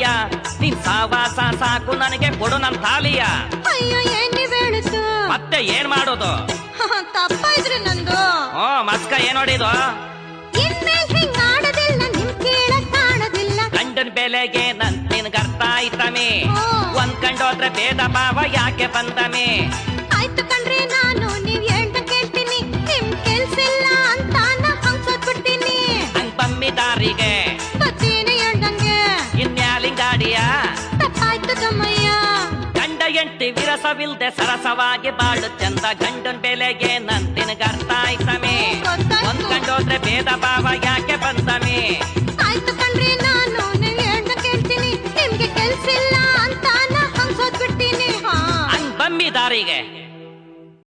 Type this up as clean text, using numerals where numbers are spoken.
ತಮ್ಮಯ್ಯ ನಿನ್ ಸಾವಾಸ ಸಾಕು ನನಗೆ ಕೊಡು ನನ್ ತಾಲಿಯ. ಅಯ್ಯೋ ಏನ್ ನೀವ್ ಹೇಳುದು? ಮತ್ತೆ ಏನ್ ಮಾಡೋದು? ತಪ್ಪಾಯ್ತ್ರಿ ನಂದು. ಮಸ್ಕ ಏನ್ ನೋಡಿದು? ಇನ್ಮೇಲ್ ಹಿಂಗ್ ಆಡೋದಿಲ್ಲ, ನಿಮ್ ಕೇಳಕ್ ಕಾಣೋದಿಲ್ಲ. ಗಂಡನ್ ಬೆಲೆಗೆ ನಿನ್ಗ ಅರ್ಥ ಆಯ್ತಮಿ, ಒಂದ್ ಕಂಡೋದ್ರೆ ಭೇದ ಭಾವ ಯಾಕೆ ಬಂದಮಿ? ಆಯ್ತು ಕಣ್ರಿ, ನಾನು ನೀವ್ ಹೇಳ್ದ ಕೇಳ್ತೀನಿ. ನಿಮ್ ಕೆಲ್ಸಿಲ್ಲ ಅಂತ ನಾ ಹಂಗ್ಸೋದ್ ಬಿಡ್ತೀನಿ. ಹಂಗ್ ಬಮ್ಮಿ ದಾರಿಗೆ ಬತ್ತೀನಿ ಹೇಳ್ದಂಗೆ. ಇನ್ಯಾಲಿಂಗಾಡಿಯ ತಪ್ಪಾಯ್ತು ತಮ್ಮಯ್ಯ. ಗಂಡ ಎಂಟಿ ವಿರಸವಿಲ್ದೆ ಸರಸವಾಗಿ ಬಾಳು ಚಂದ. ಗಂಡನ್ ಬೆಲೆಗೆ ನಿನಗ ಅರ್ಥ ಆಯ್ತಮಿ, ಒಂದ್ ಕಂಡೋದ್ರೆ ಭೇದ ಭಾವ ಯಾಕೆ ಬಂದಮಿ? ಆಯ್ತು ಕಣ್ರಿ, ನಾನು ನೀವ್ ಹೇಳ್ದ ಕೇಳ್ತೀನಿ. ನಿಮ್ಗೆ ಕೆಲ್ಸಿಲ್ಲ ಅಂತ ನಾ ಹಂಗ್ಸೋದ್ ಬಿಡ್ತೀನಿ. ಹಂಗ್ ಬಮ್ಮಿ ದಾರಿಗೆ